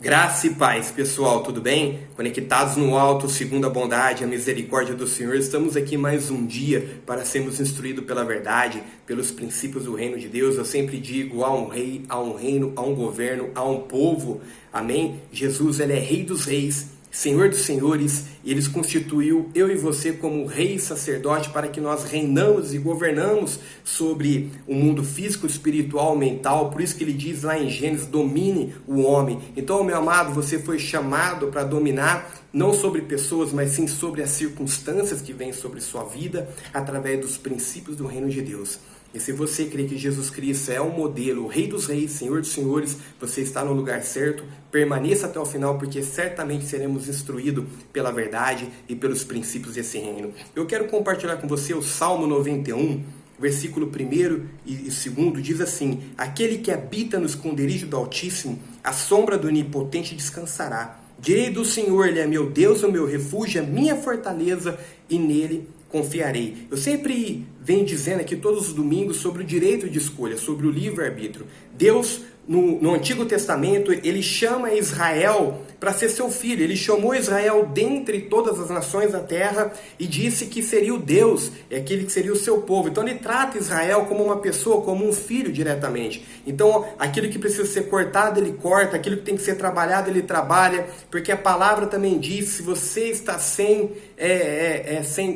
Graça e paz, pessoal, tudo bem? Conectados no alto, segundo a bondade e a misericórdia do Senhor, estamos aqui mais um dia para sermos instruídos pela verdade, pelos princípios do reino de Deus. Eu sempre digo, há um rei, há um reino, há um governo, há um povo, amém? Jesus, ele é rei dos reis, Senhor dos senhores, e ele constituiu eu e você como rei e sacerdote para que nós reinamos e governamos sobre o mundo físico, espiritual, mental. Por isso que ele diz lá em Gênesis, domine o homem. Então, meu amado, você foi chamado para dominar não sobre pessoas, mas sim sobre as circunstâncias que vêm sobre sua vida através dos princípios do reino de Deus. E se você crê que Jesus Cristo é o modelo, o Rei dos Reis, Senhor dos Senhores, você está no lugar certo. Permaneça até o final, porque certamente seremos instruídos pela verdade e pelos princípios desse reino. Eu quero compartilhar com você o Salmo 91, versículo 1 e 2, diz assim: aquele que habita no esconderijo do Altíssimo, a sombra do Onipotente descansará. Direi do Senhor, ele é meu Deus, o meu refúgio, a minha fortaleza, e nele confiarei. Eu sempre venho dizendo aqui todos os domingos sobre o direito de escolha, sobre o livre-arbítrio. Deus, no Antigo Testamento, ele chama Israel para ser seu filho. Ele chamou Israel dentre todas as nações da terra e disse que seria o Deus, aquele que seria o seu povo. Então ele trata Israel como uma pessoa, como um filho diretamente. Então aquilo que precisa ser cortado, ele corta. Aquilo que tem que ser trabalhado, ele trabalha. Porque a palavra também diz, se você está sem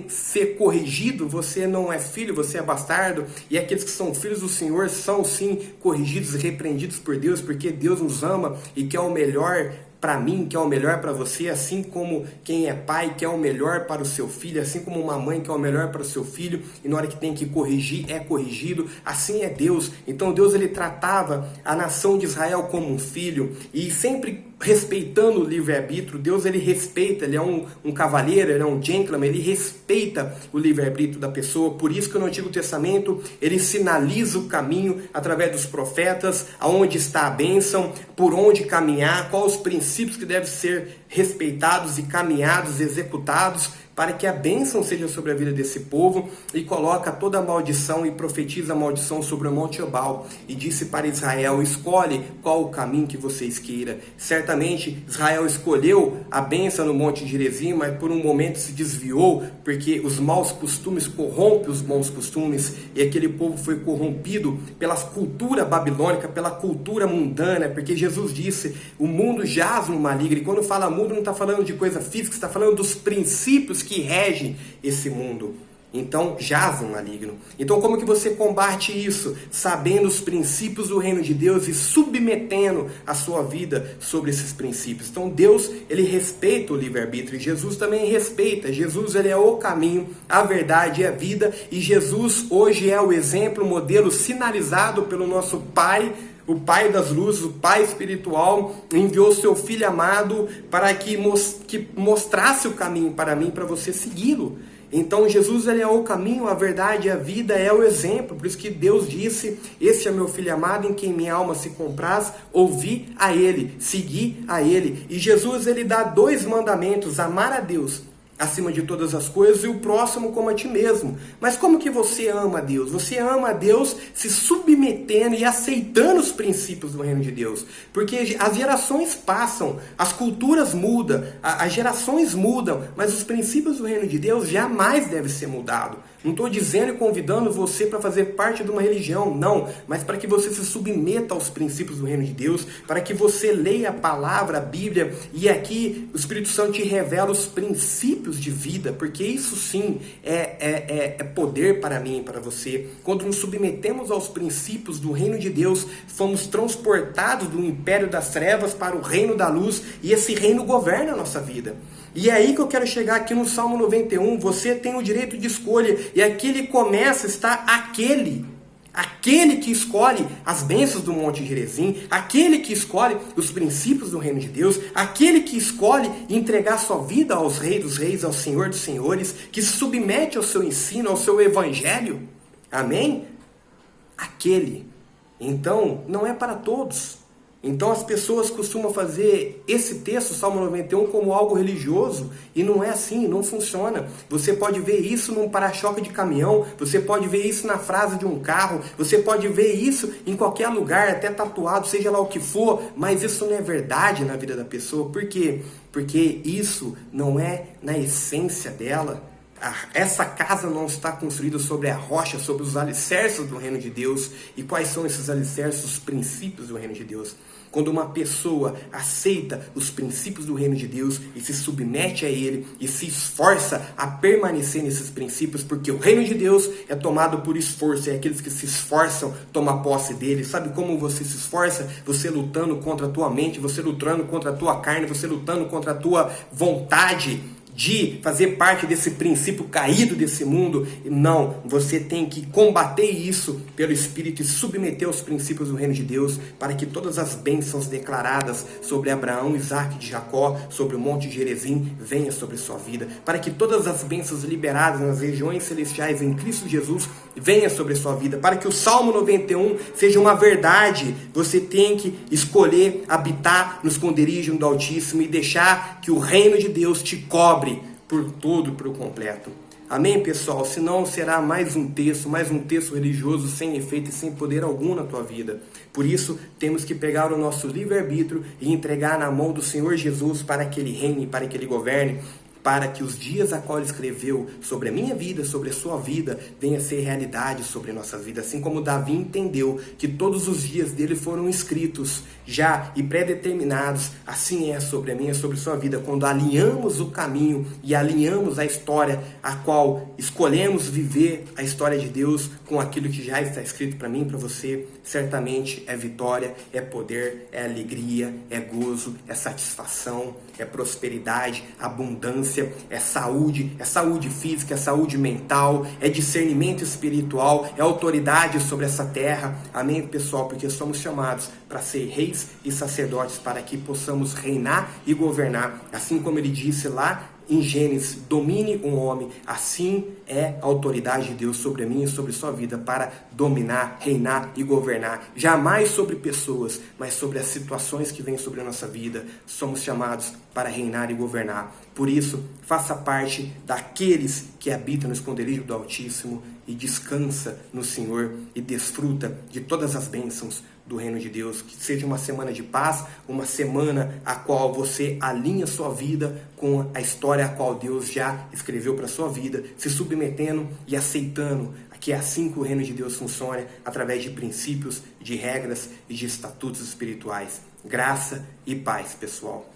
ser corrigido, você não é filho, você é bastardo. E aqueles que são filhos do Senhor são sim corrigidos e repreendidos por Deus, porque Deus nos ama e quer o melhor para mim, que é o melhor para você, assim como quem é pai quer o melhor para o seu filho, assim como uma mãe quer o melhor para o seu filho, e na hora que tem que corrigir, é corrigido. Assim é Deus. Então Deus, ele tratava a nação de Israel como um filho, e sempre respeitando o livre-arbítrio. Deus, ele respeita, ele é um cavalheiro, ele é um gentleman, ele respeita o livre-arbítrio da pessoa. Por isso que no Antigo Testamento ele sinaliza o caminho através dos profetas, aonde está a bênção, por onde caminhar, quais os princípios que devem ser respeitados e caminhados, executados, para que a bênção seja sobre a vida desse povo, e coloca toda a maldição e profetiza a maldição sobre o Monte Ebal, e disse para Israel: escolhe qual o caminho que vocês queiram. Certamente Israel escolheu a bênção no Monte Gerizim, mas por um momento se desviou, porque os maus costumes corrompem os bons costumes, e aquele povo foi corrompido pela cultura babilônica, pela cultura mundana, porque Jesus disse, o mundo jaz no maligno. E quando fala mundo, não está falando de coisa física, está falando dos princípios que regem esse mundo. Então, jaz no maligno. Então, como que você combate isso? Sabendo os princípios do reino de Deus e submetendo a sua vida sobre esses princípios. Então, Deus, ele respeita o livre-arbítrio. Jesus também respeita. Jesus, ele é o caminho, a verdade e a vida. E Jesus, hoje, é o exemplo, o modelo sinalizado pelo nosso Pai, o Pai das luzes, o Pai espiritual, enviou seu Filho amado para que mostrasse o caminho para mim, para você segui-lo. Então Jesus, ele é o caminho, a verdade e a vida, é o exemplo. Por isso que Deus disse: esse é meu Filho amado, em quem minha alma se compraz, ouvi a Ele, segui a Ele. E Jesus, ele dá 2 mandamentos: amar a Deus acima de todas as coisas e o próximo como a ti mesmo. Mas como que você ama a Deus? Você ama a Deus se submetendo e aceitando os princípios do reino de Deus. Porque as gerações passam, as culturas mudam, as gerações mudam, mas os princípios do reino de Deus jamais devem ser mudados. Não estou dizendo e convidando você para fazer parte de uma religião, não. Mas para que você se submeta aos princípios do reino de Deus, para que você leia a palavra, a Bíblia, e aqui o Espírito Santo te revela os princípios de vida, porque isso sim é poder para mim e para você. Quando nos submetemos aos princípios do reino de Deus, fomos transportados do império das trevas para o reino da luz, e esse reino governa a nossa vida. E é aí que eu quero chegar aqui no Salmo 91, você tem o direito de escolha, e aqui ele começa, está aquele que escolhe as bênçãos do Monte Gerizim, aquele que escolhe os princípios do reino de Deus, aquele que escolhe entregar sua vida aos Reis dos Reis, ao Senhor dos Senhores, que se submete ao seu ensino, ao seu evangelho. Amém? Aquele. Então, não é para todos. Então as pessoas costumam fazer esse texto, Salmo 91, como algo religioso, e não é assim, não funciona. Você pode ver isso num para-choque de caminhão, você pode ver isso na frase de um carro, você pode ver isso em qualquer lugar, até tatuado, seja lá o que for, mas isso não é verdade na vida da pessoa. Por quê? Porque isso não é na essência dela. Essa casa não está construída sobre a rocha, sobre os alicerces do reino de Deus. E quais são esses alicerces? Os princípios do reino de Deus. Quando uma pessoa aceita os princípios do reino de Deus e se submete a ele e se esforça a permanecer nesses princípios, porque o reino de Deus é tomado por esforço, é aqueles que se esforçam tomar posse dele. Sabe como você se esforça? Você lutando contra a tua mente, você lutando contra a tua carne, você lutando contra a tua vontade de fazer parte desse princípio caído desse mundo. Não, você tem que combater isso pelo Espírito e submeter aos princípios do reino de Deus, para que todas as bênçãos declaradas sobre Abraão, Isaac e Jacó, sobre o monte de Gerizim, venham sobre sua vida, para que todas as bênçãos liberadas nas regiões celestiais em Cristo Jesus venham sobre sua vida, para que o Salmo 91 seja uma verdade. Você tem que escolher habitar no esconderijo do Altíssimo e deixar que o reino de Deus te cobre por todo, por completo. Amém, pessoal? Senão será mais um texto religioso sem efeito e sem poder algum na tua vida. Por isso, temos que pegar o nosso livre-arbítrio e entregar na mão do Senhor Jesus para que Ele reine, para que Ele governe, para que os dias a qual Ele escreveu sobre a minha vida, sobre a sua vida, venha a ser realidade sobre a nossa vida. Assim como Davi entendeu que todos os dias dele foram escritos já e pré-determinados, assim é sobre a minha, sobre a sua vida. Quando alinhamos o caminho e alinhamos a história a qual escolhemos viver, a história de Deus, com aquilo que já está escrito para mim e para você, certamente é vitória, é poder, é alegria, é gozo, é satisfação, é prosperidade, abundância, é saúde física, é saúde mental, é discernimento espiritual, é autoridade sobre essa terra. Amém, pessoal? Porque somos chamados para ser reis e sacerdotes, para que possamos reinar e governar, assim como ele disse lá em Gênesis: domine um homem, assim é a autoridade de Deus sobre a minha e sobre a sua vida, para dominar, reinar e governar, jamais sobre pessoas, mas sobre as situações que vêm sobre a nossa vida. Somos chamados para reinar e governar. Por isso, faça parte daqueles que habitam no esconderijo do Altíssimo e descansa no Senhor e desfruta de todas as bênçãos do reino de Deus. Que seja uma semana de paz, uma semana a qual você alinha sua vida com a história a qual Deus já escreveu para a sua vida, se submetendo e aceitando que é assim que o reino de Deus funciona, através de princípios, de regras e de estatutos espirituais. Graça e paz, pessoal.